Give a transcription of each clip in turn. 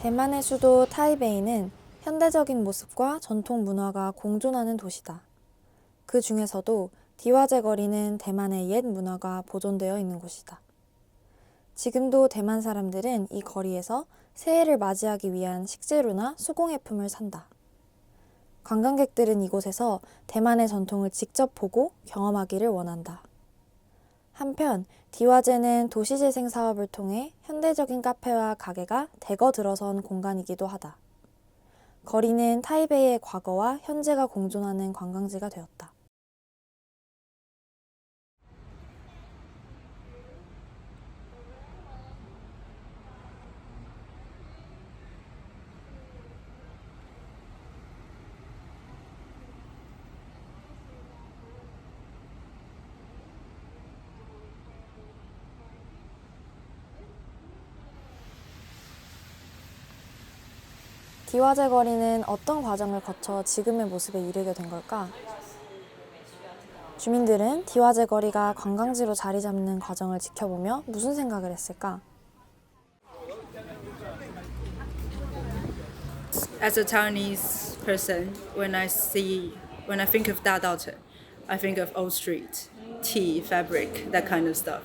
대만의 수도 타이베이는 현대적인 모습과 전통 문화가 공존하는 도시다. 그 중에서도 디화제 거리는 대만의 옛 문화가 보존되어 있는 곳이다. 지금도 대만 사람들은 이 거리에서 새해를 맞이하기 위한 식재료나 수공예품을 산다. 관광객들은 이곳에서 대만의 전통을 직접 보고 경험하기를 원한다. 한편 디화제는 도시재생 사업을 통해 현대적인 카페와 가게가 대거 들어선 공간이기도 하다. 거리는 타이베이의 과거와 현재가 공존하는 관광지가 되었다. 디화제 거리는 어떤 과정을 거쳐 지금의 모습에 이르게 된 걸까? 주민들은 디화제 거리가 관광지로 자리 잡는 과정을 지켜보며 무슨 생각을 했을까? As a Taiwanese person, when I think of Dadaochen, I think of old street, tea, fabric, that kind of stuff.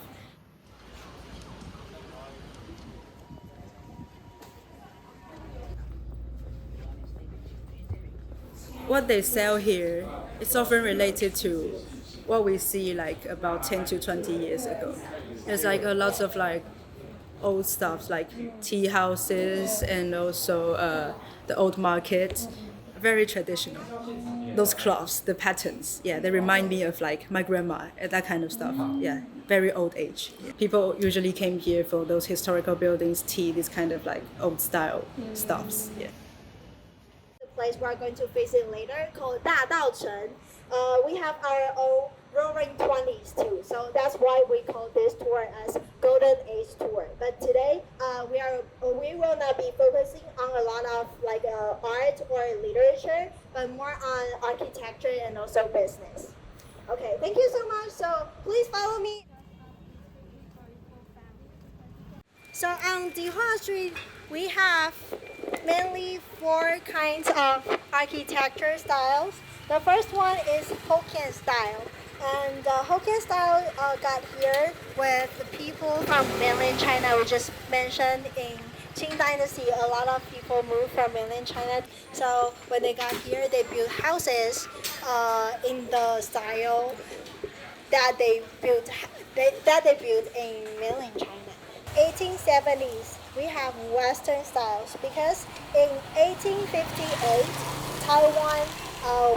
What they sell here is often related to what we see like about 10 to 20 years ago. There's like a lot of like old stuff like tea houses and also the old market, very traditional. Those cloths, the patterns, yeah, they remind me of like my grandma and that kind of stuff. Yeah, very old age. People usually came here for those historical buildings, tea, this kind of like old style stuffs. Yeah. The place we're going to visit later called 大稻城. We have our own Roaring 20s too, so that's why we call this tour as Golden Age Tour. But today, we will not be focusing on a lot of like art or literature, but more on architecture and also business. Okay, thank you so much. So please follow me. So on Dihua Street, we have mainly four kinds of architecture styles. The first one is Hokkien style. And Hokkien style got here with the people from mainland China. We just mentioned in Qing Dynasty, a lot of people moved from mainland China. So when they got here, they built houses in the style that they built in mainland China. 1870s, we have Western styles because in 1858, Taiwan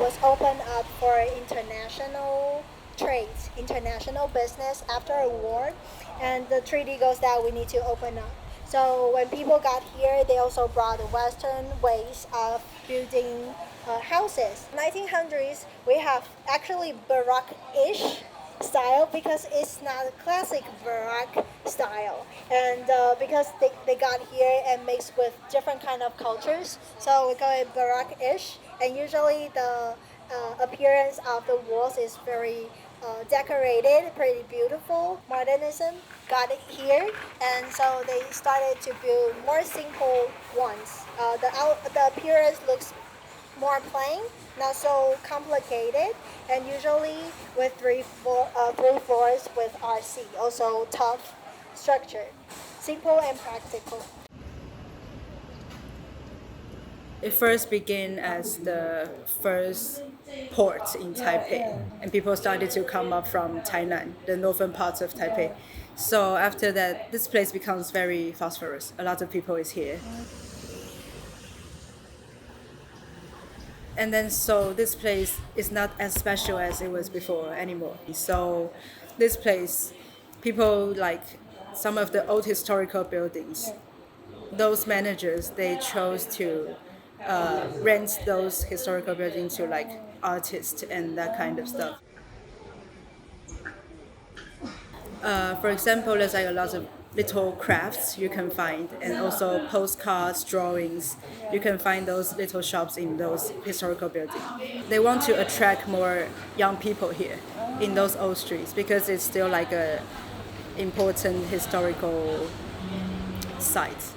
was opened up for international trades, international business after a war, and the treaty goes that we need to open up. So when people got here, they also brought the Western ways of building houses. 1900s, we have actually Baroque-ish style because it's not a classic Baroque style, and because they got here and mixed with different kind of cultures, so we call it Baroque-ish. And usually the appearance of the walls is very decorated, pretty beautiful. Modernism got it here, and so they started to build more simple ones. The appearance looks more plain, not so complicated, and usually with three floors with RC, also tough structure, simple and practical. It first began as the first port in Taipei, and people started to come up from Tainan, the northern parts of Taipei. So after that, this place becomes very phosphorus. A lot of people is here. And then so this place is not as special as it was before anymore. So this place, people like some of the old historical buildings, those managers, they chose to rent those historical buildings to like artists and that kind of stuff. For example, there's like a lot of little crafts you can find, and also postcards, drawings. You can find those little shops in those historical buildings. They want to attract more young people here in those old streets because it's still like a important historical site.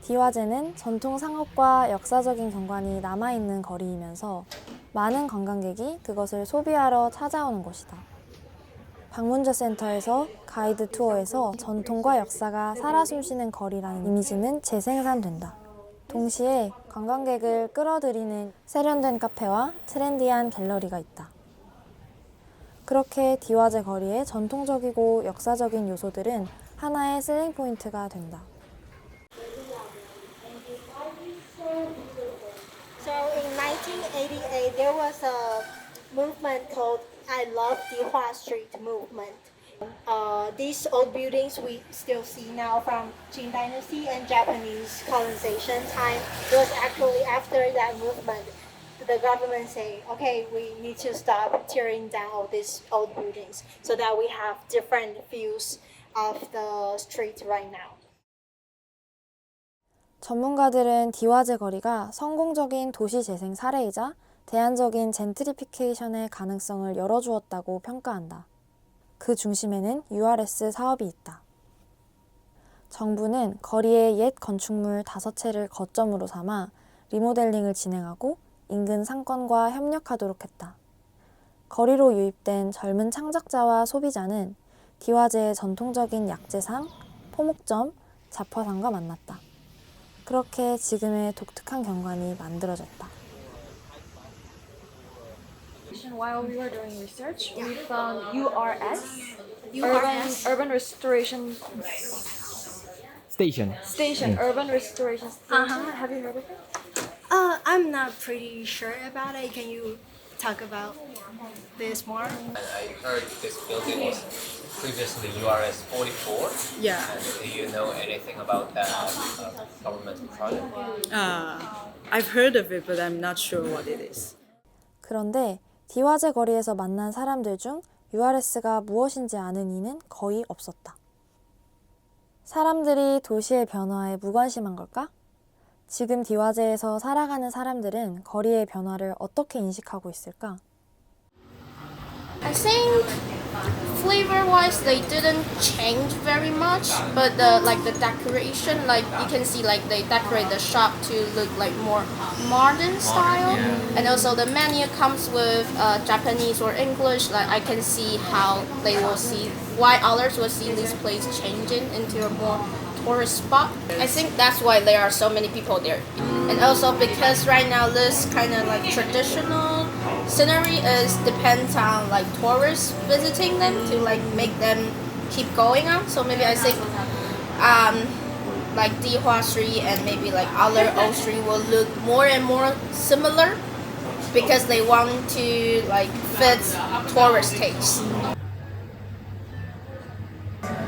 디화제는 전통 상업과 역사적인 경관이 남아있는 거리이면서 많은 관광객이 그것을 소비하러 찾아오는 곳이다. 방문제 센터에서 가이드 투어에서 전통과 역사가 살아 숨쉬는 거리라는 이미지는 재생산된다. 동시에 관광객을 끌어들이는 세련된 카페와 트렌디한 갤러리가 있다. 그렇게 디화제 거리의 전통적이고 역사적인 요소들은 하나의 셀링 포인트가 된다. So in 1988, there was a movement called I Love Dihua Street movement. These old buildings we still see now from Qing Dynasty and Japanese colonization time. It was actually after that movement, the government say, okay, we need to stop tearing down all these old buildings so that we have different views of the street right now. 전문가들은 디화제 거리가 성공적인 도시 재생 사례이자 대안적인 젠트리피케이션의 가능성을 열어주었다고 평가한다. 그 중심에는 URS 사업이 있다. 정부는 거리의 옛 건축물 5채를 거점으로 삼아 리모델링을 진행하고 인근 상권과 협력하도록 했다. 거리로 유입된 젊은 창작자와 소비자는 디화제의 전통적인 약재상, 포목점, 잡화상과 만났다. 그렇게 지금의 독특한 경관이 만들어졌다. While we were doing research, we found URS, URS. Urban Restoration Station. Station, Urban Restoration Station. Have you heard of it? I'm not pretty sure about it. Can you talk about this more? And I heard this building was previously URS 44. Yeah. And do you know anything about that government project? I've heard of it, but I'm not sure what it is. 그런데 디화제 거리에서 만난 사람들 중 URS가 무엇인지 아는 이는 거의 없었다. 사람들이 도시의 변화에 무관심한 걸까? 지금 디화제에서 살아가는 사람들은 거리의 변화를 어떻게 인식하고 있을까? I think flavor-wise, they didn't change very much, but the decoration, like you can see, like they decorate the shop to look like more modern style, and also the menu comes with Japanese or English. Like I can see how they will see why others will see this place changing into a more tourist spot. I think that's why there are so many people there, and also because right now this kind of like traditional scenery is depends on like tourists visiting them to like make them keep going on. So maybe I think like Dihua Street and maybe like other old street will look more and more similar because they want to like fit tourist taste.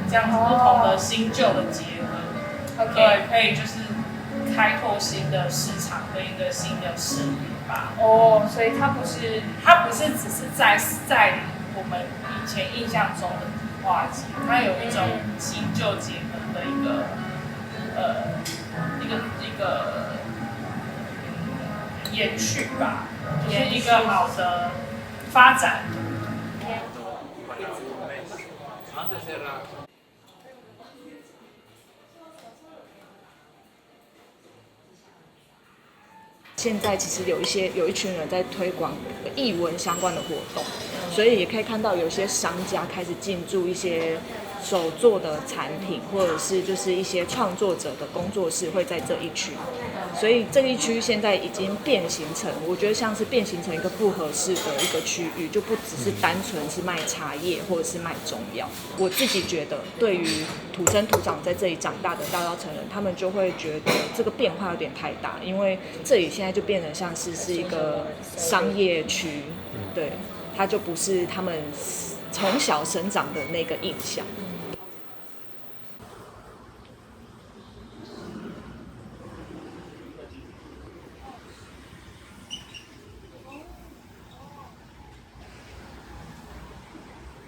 这样不同的新旧的结合，对，可以就是开拓新的市场跟一个新的视野吧。哦，所以它不是只是在我们以前印象中的迪化街，它有一种新旧结合的一个延续吧，就是一个好的发展。现在其实有一群人在推广艺文相关的活动，所以也可以看到有些商家开始进驻一些手做的产品，或者是就是一些创作者的工作室会在这一区，所以这一区现在已经变形成，我觉得像是变形成一个复合式的一个区域，就不只是单纯是卖茶叶或者是卖中药。我自己觉得，对于土生土长在这里长大的大稻埕人，他们就会觉得这个变化有点太大，因为这里现在就变得像是一个商业区，对，它就不是他们从小生长的那个印象。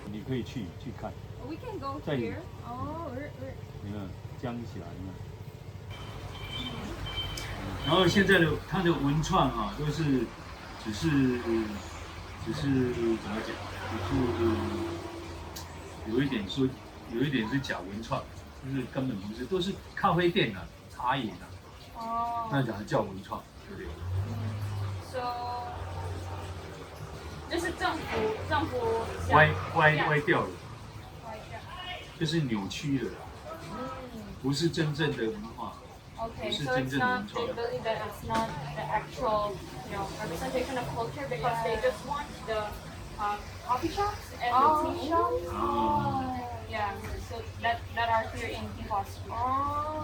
你可以去看。We can go 在 here. Oh, we're 你看江起来，你看。然后现在的它的文创啊，都是只是怎么讲，就是有一点是假文创，就是根本不是，都是咖啡店啊、茶叶啊，那讲叫文创，对不对？ So 就是政府歪掉了，歪掉。就是扭曲了啦，不是真正的文化。 Okay, 不是 so 真 it's 正的 not, 文 they 创。 believe that it's not the actual, representation of culture because they just want the coffee shops and the tea shops. Yeah, so that are here in Tihua Street.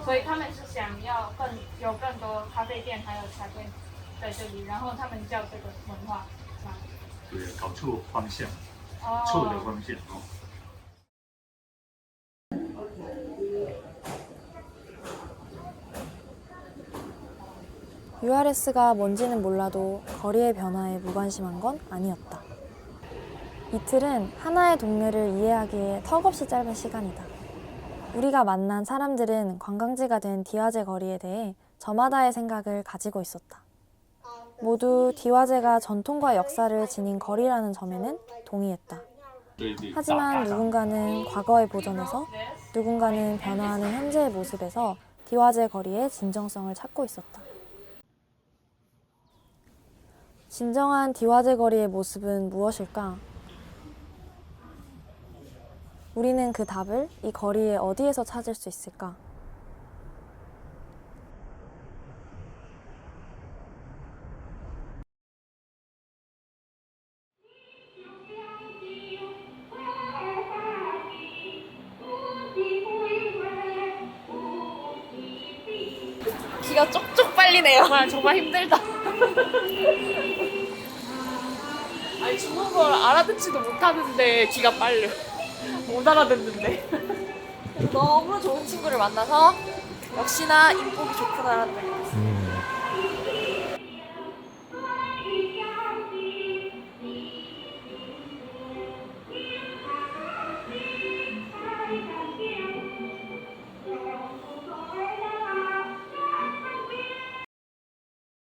所以他们是想要有更多咖啡店还有茶店在这里，然后他们叫这个文化。对，搞错方向，错的方向哦。 URS가 뭔지는 몰라도 거리의 변화에 무관심한 건 아니었다. 이틀은 하나의 동네를 이해하기에 턱없이 짧은 시간이다. 우리가 만난 사람들은 관광지가 된 디와제 거리에 대해 저마다의 생각을 가지고 있었다. 모두 디와제가 전통과 역사를 지닌 거리라는 점에는 동의했다. 하지만 누군가는 과거의 보존에서, 누군가는 변화하는 현재의 모습에서 디와제 거리의 진정성을 찾고 있었다. 진정한 디와제 거리의 모습은 무엇일까? 우리는 그 답을 이 거리의 어디에서 찾을 수 있을까? 기가 쪽쪽 빨리네요. 정말 힘들다. 아니 중국어를 알아듣지도 못하는데 기가 빨려. 못 알아듣는데. 너무 좋은 친구를 만나서 역시나 인복이 좋구나.